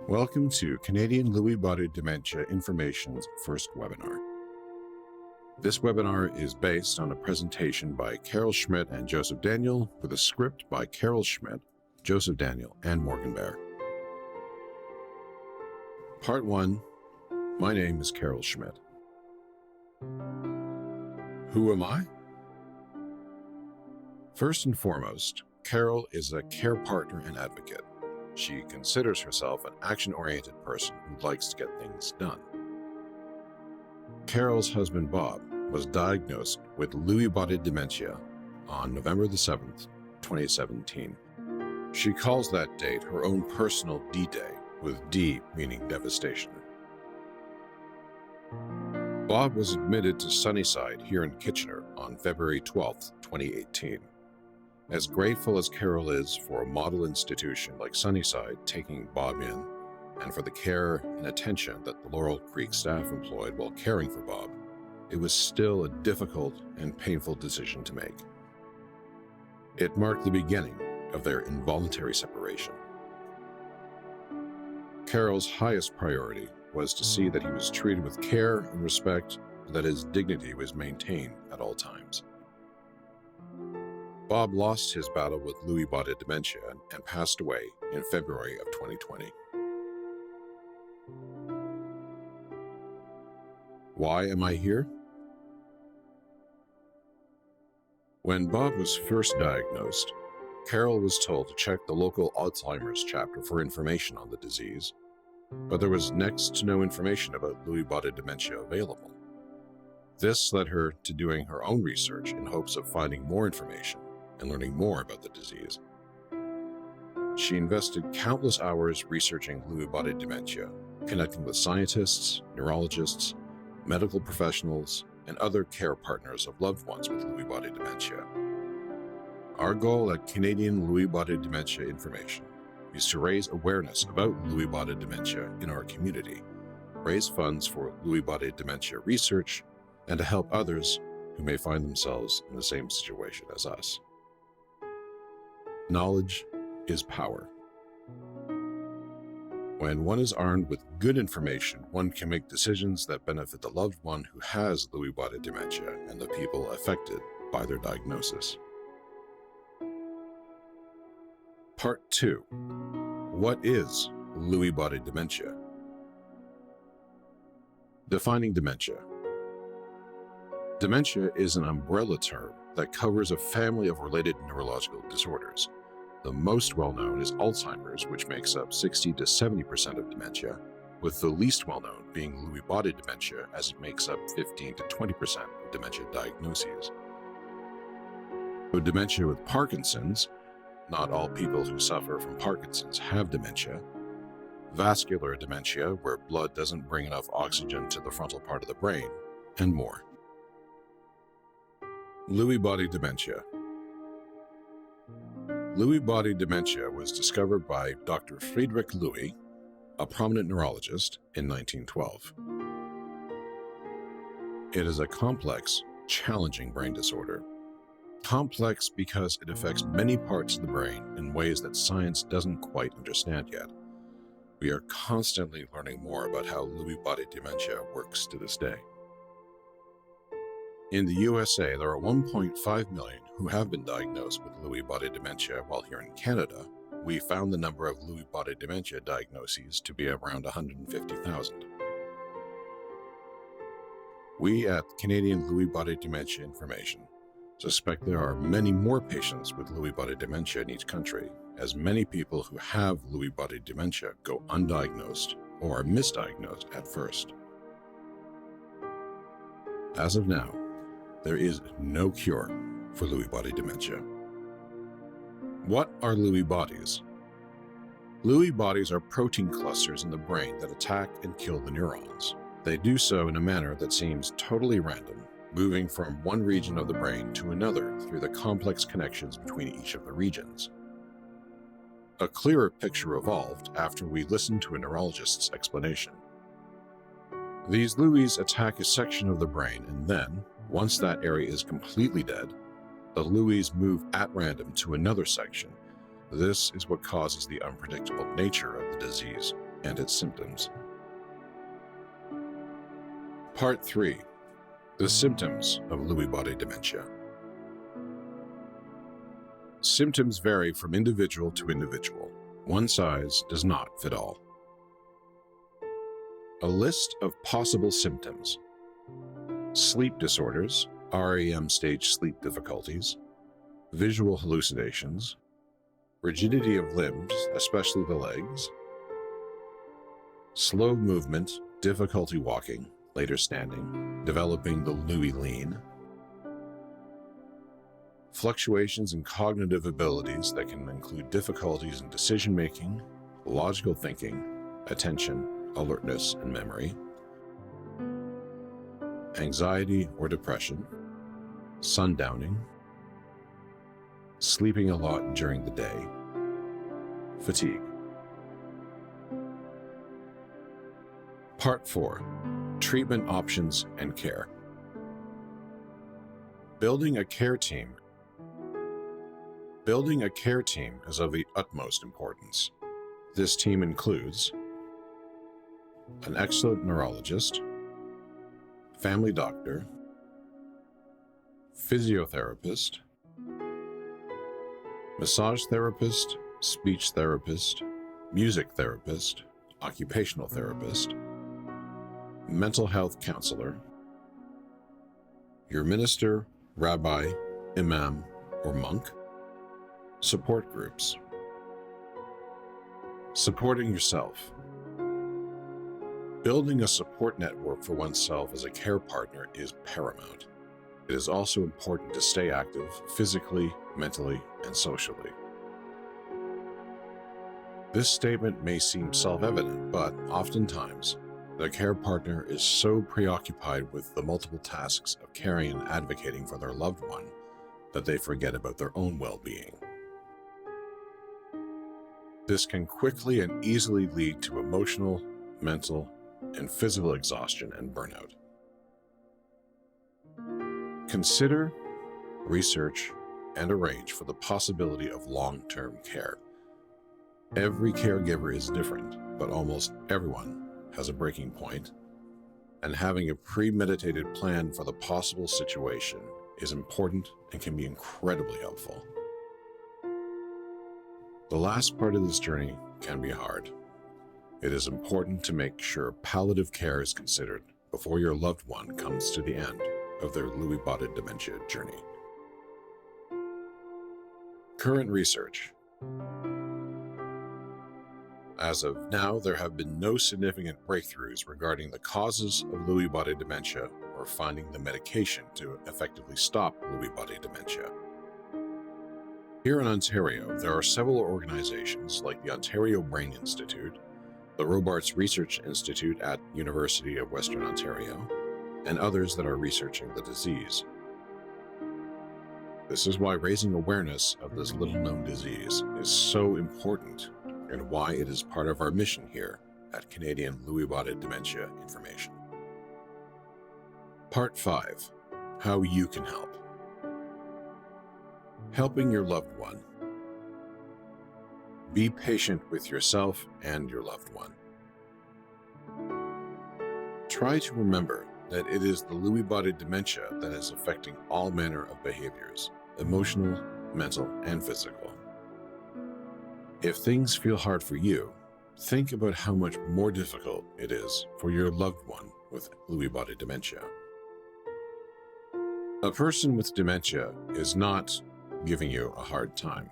Welcome to Canadian Lewy Body Dementia Information's first webinar. This webinar is based on a presentation by Carol Schmidt and Joseph Daniel with a script by Carol Schmidt, Joseph Daniel, and Morgan Bear. Part 1. My name is Carol Schmidt. Who am I? First and foremost, Carol is a care partner and advocate. She considers herself an action-oriented person who likes to get things done. Carol's husband, Bob, was diagnosed with Lewy Body Dementia on November the 7th, 2017. She calls that date her own personal D-Day, with D meaning devastation. Bob was admitted to Sunnyside here in Kitchener on February 12th, 2018. As grateful as Carol is for a model institution like Sunnyside taking Bob in, and for the care and attention that the Laurel Creek staff employed while caring for Bob, it was still a difficult and painful decision to make. It marked the beginning of their involuntary separation. Carol's highest priority was to see that he was treated with care and respect, and that his dignity was maintained at all times. Bob lost his battle with Lewy Body Dementia and passed away in February of 2020. Why am I here? When Bob was first diagnosed, Carol was told to check the local Alzheimer's chapter for information on the disease, but there was next to no information about Lewy Body Dementia available. This led her to doing her own research in hopes of finding more information and learning more about the disease. She invested countless hours researching Lewy Body Dementia, connecting with scientists, neurologists, medical professionals, and other care partners of loved ones with Lewy Body Dementia. Our goal at Canadian Lewy Body Dementia Information is to raise awareness about Lewy Body Dementia in our community, raise funds for Lewy Body Dementia research, and to help others who may find themselves in the same situation as us. Knowledge is power. When one is armed with good information, one can make decisions that benefit the loved one who has Lewy Body Dementia and the people affected by their diagnosis. Part 2. What is Lewy Body Dementia? Defining dementia. Dementia is an umbrella term that covers a family of related neurological disorders. The most well-known is Alzheimer's, which makes up 60 to 70% of dementia, with the least well-known being Lewy Body Dementia, as it makes up 15 to 20% of dementia diagnoses. With dementia with Parkinson's, not all people who suffer from Parkinson's have dementia. Vascular dementia, where blood doesn't bring enough oxygen to the frontal part of the brain, and more. Lewy Body Dementia. Lewy Body Dementia was discovered by Dr. Friedrich Lewy, a prominent neurologist, in 1912. It is a complex, challenging brain disorder. Complex because it affects many parts of the brain in ways that science doesn't quite understand yet. We are constantly learning more about how Lewy Body Dementia works to this day. In the USA, there are 1.5 million who have been diagnosed with Lewy Body Dementia, while here in Canada, we found the number of Lewy Body Dementia diagnoses to be around 150,000. We at Canadian Lewy Body Dementia Information suspect there are many more patients with Lewy Body Dementia in each country, as many people who have Lewy Body Dementia go undiagnosed or are misdiagnosed at first. As of now, there is no cure for Lewy Body Dementia. What are Lewy bodies? Lewy bodies are protein clusters in the brain that attack and kill the neurons. They do so in a manner that seems totally random, moving from one region of the brain to another through the complex connections between each of the regions. A clearer picture evolved after we listened to a neurologist's explanation. These Lewys attack a section of the brain, and then, once that area is completely dead, the Lewys move at random to another section. This is what causes the unpredictable nature of the disease. and its symptoms. Part 3. The symptoms of Lewy body dementia. Symptoms vary from individual to individual. One size does not fit all. A list of possible symptoms: sleep disorders, REM stage sleep difficulties, visual hallucinations, rigidity of limbs, especially the legs, slow movement, difficulty walking, later standing, developing the Lewy lean, fluctuations in cognitive abilities that can include difficulties in decision-making, logical thinking, attention, alertness, and memory, anxiety or depression, sundowning, sleeping a lot during the day, fatigue. Part 4. Treatment options and care. Building a care team is of the utmost importance. This team includes an excellent neurologist, family doctor, physiotherapist, massage therapist, speech therapist, music therapist, occupational therapist, mental health counselor, your minister, rabbi, imam, or monk, support groups. Supporting yourself. Building a support network for oneself as a care partner is paramount. It is also important to stay active physically, mentally, and socially. This statement may seem self-evident, but oftentimes, the care partner is so preoccupied with the multiple tasks of caring and advocating for their loved one that they forget about their own well-being. This can quickly and easily lead to emotional, mental, and physical exhaustion and burnout. Consider, research, and arrange for the possibility of long-term care. Every caregiver is different, but almost everyone has a breaking point, and having a premeditated plan for the possible situation is important and can be incredibly helpful. The last part of this journey can be hard. It is important to make sure palliative care is considered before your loved one comes to the end of their Lewy body dementia journey. Current research. As of now, there have been no significant breakthroughs regarding the causes of Lewy body dementia or finding the medication to effectively stop Lewy body dementia. Here in Ontario, there are several organizations like the Ontario Brain Institute, the Robarts Research Institute at University of Western Ontario, and others that are researching the disease. This is why raising awareness of this little-known disease is so important and why it is part of our mission here at Canadian Lewy Body Dementia Information. Part 5. How you can help. Helping your loved one. Be patient with yourself and your loved one. Try to remember that it is the Lewy body dementia that is affecting all manner of behaviors, emotional, mental, and physical. If things feel hard for you, think about how much more difficult it is for your loved one with Lewy body dementia. A person with dementia is not giving you a hard time.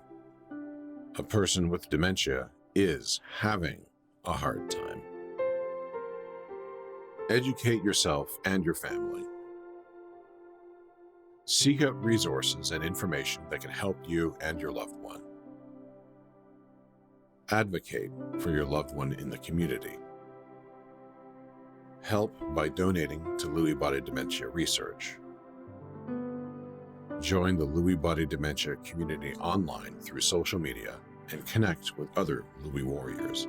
A person with dementia is having a hard time. Educate yourself and your family. Seek out resources and information that can help you and your loved one. Advocate for your loved one in the community. Help by donating to Lewy body dementia research. Join the Lewy body dementia community online through social media and connect with other Lewy warriors.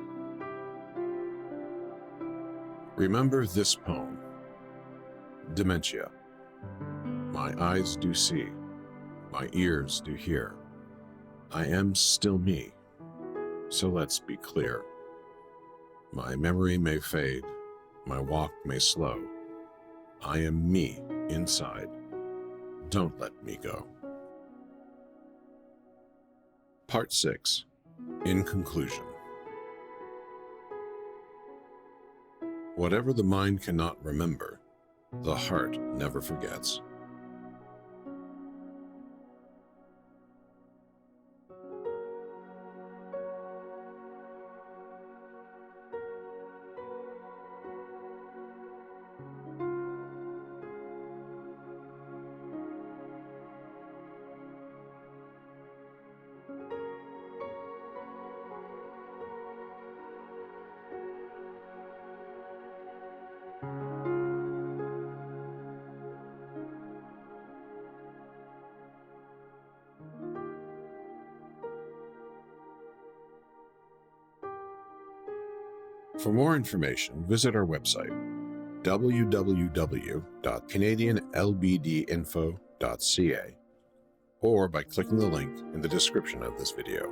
Remember this poem. Dementia. My eyes do see, my ears do hear. I am still me, so let's be clear. My memory may fade, my walk may slow. I am me inside. Don't let me go. Part 6. In conclusion. Whatever the mind cannot remember, the heart never forgets. For more information, visit our website, www.canadianlbdinfo.ca, or by clicking the link in the description of this video.